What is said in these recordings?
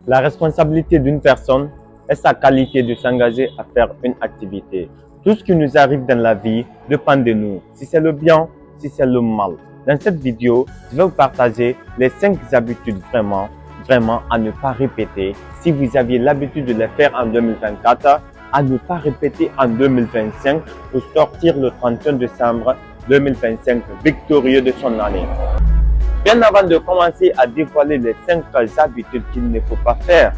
La responsabilité d'une personne est sa qualité de s'engager à faire une activité. Tout ce qui nous arrive dans la vie dépend de nous, si c'est le bien, si c'est le mal. Dans cette vidéo, je vais vous partager les 5 habitudes vraiment à ne pas répéter. Si vous aviez l'habitude de les faire en 2024, à ne pas répéter en 2025 pour sortir le 31 décembre 2025 victorieux de son année. Bien avant de commencer à dévoiler les 5 habitudes qu'il ne faut pas faire,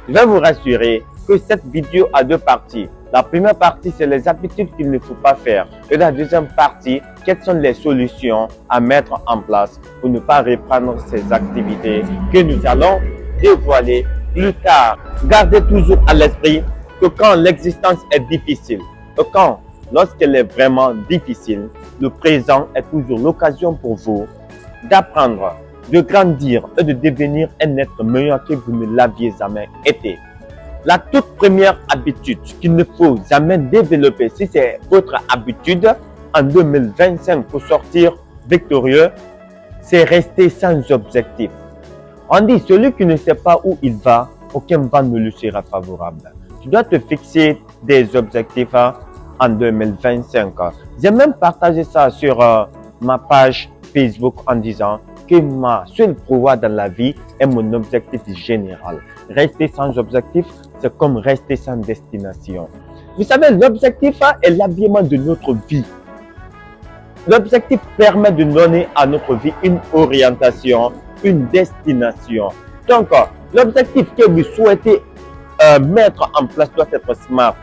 je vais vous rassurer que cette vidéo a 2 parties. La première partie, c'est les habitudes qu'il ne faut pas faire. Et la deuxième partie, quelles sont les solutions à mettre en place pour ne pas reprendre ces activités que nous allons dévoiler plus tard. Gardez toujours à l'esprit que quand l'existence est difficile, lorsqu'elle est vraiment difficile, le présent est toujours l'occasion pour vous d'apprendre, de grandir et de devenir un être meilleur que vous ne l'aviez jamais été. La toute première habitude qu'il ne faut jamais développer, si c'est votre habitude en 2025 pour sortir victorieux, c'est rester sans objectif. On dit, celui qui ne sait pas où il va, aucun vent ne lui sera favorable. Tu dois te fixer des objectifs en 2025. J'ai même partagé ça sur ma page Facebook en disant que ma seule pouvoir dans la vie est mon objectif général. Rester sans objectif, c'est comme rester sans destination. Vous savez, l'objectif est l'habillement de notre vie. L'objectif permet de donner à notre vie une orientation, une destination. Donc, l'objectif que vous souhaitez mettre en place doit être SMART,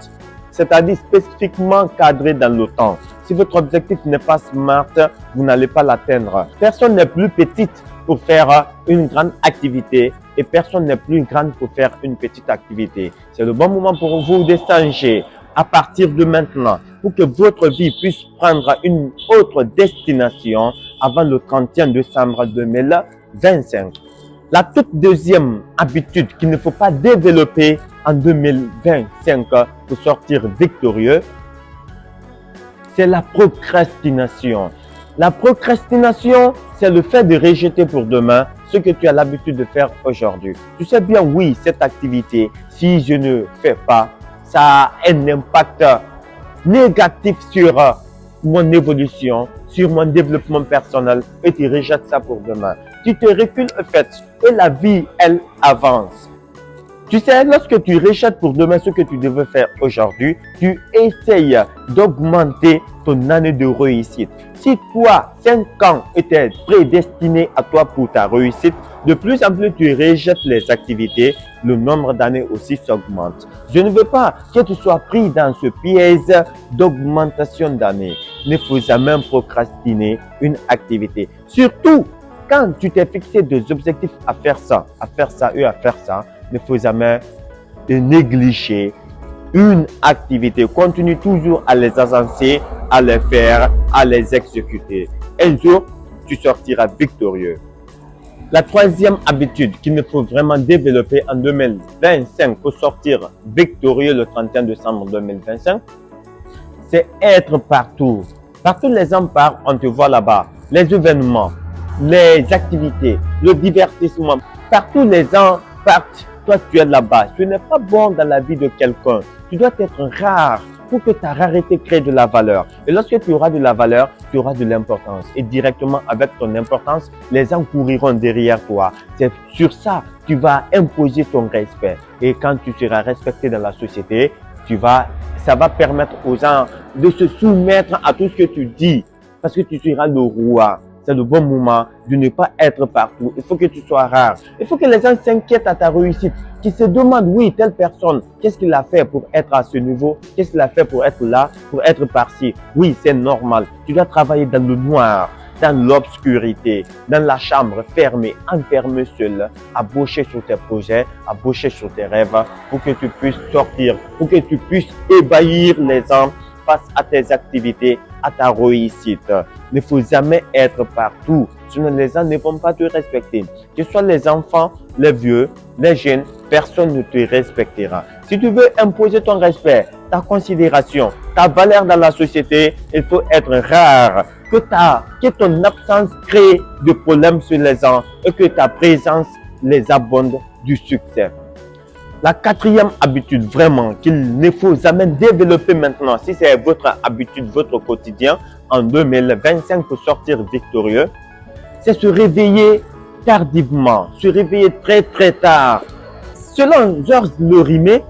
c'est-à-dire spécifiquement cadré dans le temps. Si votre objectif n'est pas SMART, vous n'allez pas l'atteindre. Personne n'est plus petite pour faire une grande activité et personne n'est plus grande pour faire une petite activité. C'est le bon moment pour vous de changer à partir de maintenant pour que votre vie puisse prendre une autre destination avant le 31 décembre 2025. La toute deuxième habitude qu'il ne faut pas développer en 2025 pour sortir victorieux, c'est la procrastination. La procrastination, c'est le fait de rejeter pour demain ce que tu as l'habitude de faire aujourd'hui. Tu sais bien, oui, cette activité, si je ne fais pas, ça a un impact négatif sur mon évolution, sur mon développement personnel et tu rejettes ça pour demain. Tu te recules en fait et la vie, elle avance. Tu sais, lorsque tu rejettes pour demain ce que tu devais faire aujourd'hui, tu essayes d'augmenter ton année de réussite. Si toi, 5 ans étaient prédestinés à toi pour ta réussite, de plus en plus tu rejettes les activités, le nombre d'années aussi s'augmente. Je ne veux pas que tu sois pris dans ce piège d'augmentation d'années. Il ne faut jamais procrastiner une activité. Surtout, quand tu t'es fixé des objectifs à faire ça, et à faire ça, il ne faut jamais négliger une activité. Continue toujours à les avancer, à les faire, à les exécuter. Un jour, tu sortiras victorieux. La troisième habitude qu'il ne faut vraiment développer en 2025 pour sortir victorieux le 31 décembre 2025, c'est être partout. Partout les gens partent, on te voit là-bas. Les événements, les activités, le divertissement, partout les gens partent. Toi, tu es là-bas. Ce n'est pas bon dans la vie de quelqu'un. Tu dois être rare pour que ta rareté crée de la valeur. Et lorsque tu auras de la valeur, tu auras de l'importance. Et directement avec ton importance, les gens couriront derrière toi. C'est sur ça que tu vas imposer ton respect. Et quand tu seras respecté dans la société, ça va permettre aux gens de se soumettre à tout ce que tu dis. Parce que tu seras le roi. C'est le bon moment de ne pas être partout. Il faut que tu sois rare. Il faut que les gens s'inquiètent à ta réussite. Qu'ils se demandent, oui, telle personne, qu'est-ce qu'il a fait pour être à ce niveau? Qu'est-ce qu'il a fait pour être là, pour être par-ci? Oui, c'est normal. Tu dois travailler dans le noir, dans l'obscurité, dans la chambre fermée, enfermé seul, à bosser sur tes projets, à bosser sur tes rêves, pour que tu puisses sortir, pour que tu puisses ébahir les gens face à tes activités, à ta réussite. Il ne faut jamais être partout, sinon les gens ne vont pas te respecter. Que ce soit les enfants, les vieux, les jeunes, personne ne te respectera. Si tu veux imposer ton respect, ta considération, ta valeur dans la société, il faut être rare. Que ton absence crée des problèmes sur les gens et que ta présence les abonde du succès. La quatrième habitude vraiment qu'il ne faut jamais développer maintenant, si c'est votre habitude, votre quotidien en 2025 pour sortir victorieux, c'est se réveiller tardivement, se réveiller très tard. Selon Georges Lorimé,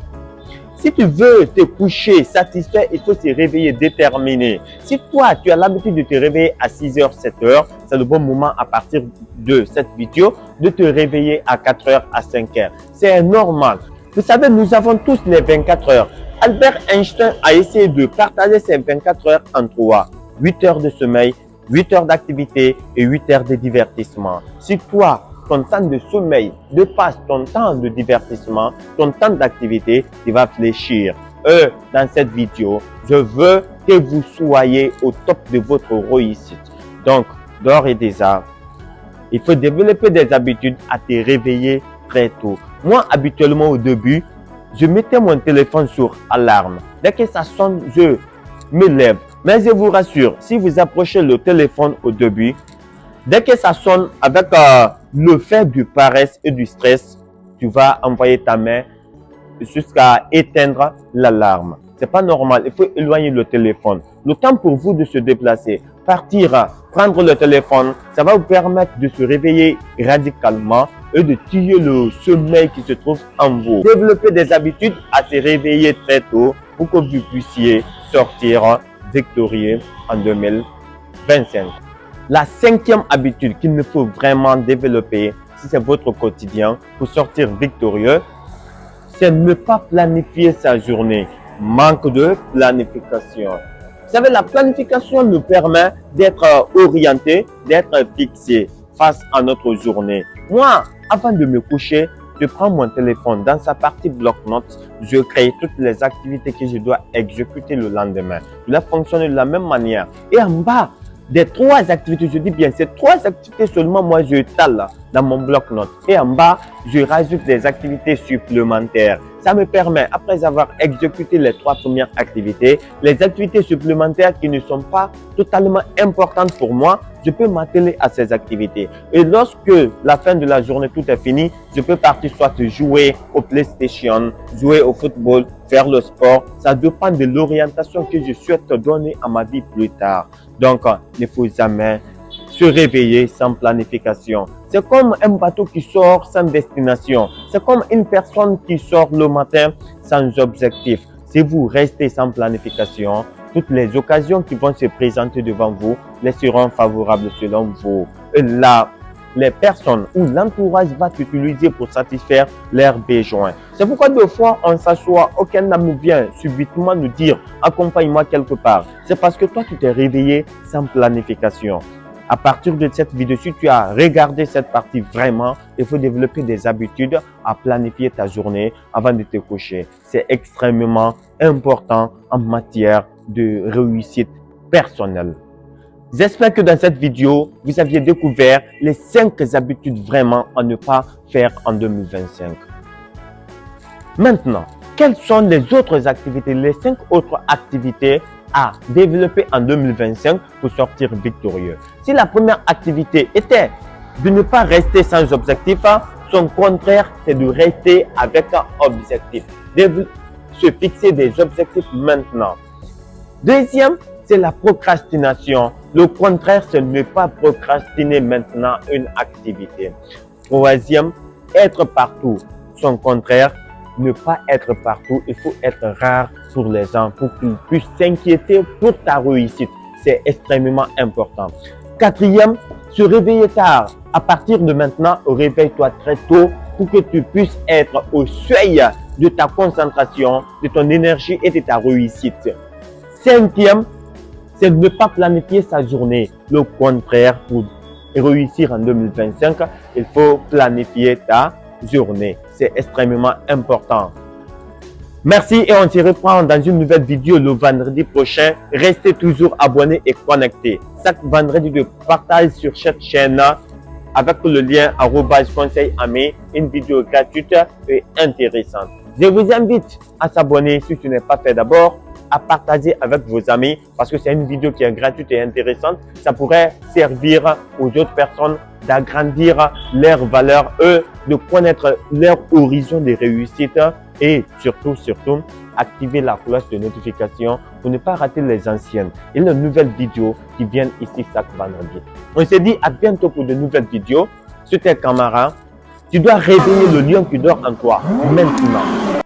si tu veux te coucher satisfait, il faut se réveiller déterminé. Si toi, tu as l'habitude de te réveiller à 6h, 7h, c'est le bon moment à partir de cette vidéo de te réveiller à 4h, à 5h. C'est normal. Vous savez, nous avons tous les 24 heures. Albert Einstein a essayé de partager ces 24 heures en trois. 8 heures de sommeil, 8 heures d'activité et 8 heures de divertissement. Si toi, ton temps de sommeil dépasse ton temps de divertissement, ton temps d'activité, tu vas fléchir. Dans cette vidéo, je veux que vous soyez au top de votre réussite. Donc, d'ores et déjà, il faut développer des habitudes à te réveiller très tôt. Moi, habituellement au début, je mettais mon téléphone sur alarme. Dès que ça sonne, je me lève. Mais je vous rassure, si vous approchez le téléphone au début, dès que ça sonne avec le fait du paresse et du stress, tu vas envoyer ta main jusqu'à éteindre l'alarme. C'est pas normal, il faut éloigner le téléphone. Le temps pour vous de se déplacer, partir, prendre le téléphone, ça va vous permettre de se réveiller radicalement et de tuer le sommeil qui se trouve en vous. Développer des habitudes à se réveiller très tôt pour que vous puissiez sortir victorieux en 2025. La cinquième habitude qu'il ne faut vraiment développer, si c'est votre quotidien, pour sortir victorieux, c'est ne pas planifier sa journée. Manque de planification. Vous savez, la planification nous permet d'être orienté, d'être fixé face à notre journée. Moi, avant de me coucher, je prends mon téléphone. Dans sa partie bloc-notes, je crée toutes les activités que je dois exécuter le lendemain. Cela fonctionne de la même manière. Et en bas des 3 activités, je dis bien, ces 3 activités seulement, moi, je étale dans mon bloc-notes. Et en bas, je rajoute des activités supplémentaires. Ça me permet, après avoir exécuté les 3 premières activités, les activités supplémentaires qui ne sont pas totalement importantes pour moi, je peux m'atteler à ces activités. Et lorsque la fin de la journée, tout est fini, je peux partir soit jouer au PlayStation, jouer au football, faire le sport. Ça dépend de l'orientation que je souhaite donner à ma vie plus tard. Donc, il ne faut jamais se réveiller sans planification. C'est comme un bateau qui sort sans destination. C'est comme une personne qui sort le matin sans objectif. Si vous restez sans planification, toutes les occasions qui vont se présenter devant vous les seront favorables selon vous. Et là, les personnes ou l'entourage va t'utiliser pour satisfaire leurs besoins. C'est pourquoi deux fois on s'assoit, aucun homme vient subitement nous dire « accompagne-moi quelque part ». C'est parce que toi tu t'es réveillé sans planification. À partir de cette vidéo, si tu as regardé cette partie vraiment, il faut développer des habitudes à planifier ta journée avant de te coucher. C'est extrêmement important en matière de réussite personnelle. J'espère que dans cette vidéo, vous aviez découvert les 5 habitudes vraiment à ne pas faire en 2025. Maintenant, quelles sont les autres activités, les 5 autres activités à développer en 2025 pour sortir victorieux? Si la première activité était de ne pas rester sans objectif, son contraire, c'est de rester avec un objectif, de se fixer des objectifs maintenant. Deuxième, c'est la procrastination. Le contraire, c'est ne pas procrastiner maintenant une activité. Troisième, être partout. Son contraire, ne pas être partout. Il faut être rare pour les gens pour qu'ils puissent s'inquiéter pour ta réussite. C'est extrêmement important. Quatrième, se réveiller tard. À partir de maintenant, réveille-toi très tôt pour que tu puisses être au seuil de ta concentration, de ton énergie et de ta réussite. Cinquième, c'est de ne pas planifier sa journée. Le contraire, pour réussir en 2025, il faut planifier ta journée. C'est extrêmement important. Merci et on se reprend dans une nouvelle vidéo le vendredi prochain. Restez toujours abonnés et connectés. Chaque vendredi, je partage sur cette chaîne avec le lien @conseil ami une vidéo gratuite et intéressante. Je vous invite à s'abonner si ce n'est pas fait d'abord, à partager avec vos amis parce que c'est une vidéo qui est gratuite et intéressante. Ça pourrait servir aux autres personnes d'agrandir leurs valeurs, eux, de connaître leur horizon de réussite et surtout, activer la cloche de notification pour ne pas rater les anciennes et les nouvelles vidéos qui viennent ici chaque vendredi. On se dit à bientôt pour de nouvelles vidéos. C'était Camara. Tu dois réveiller le lion qui dort en toi maintenant.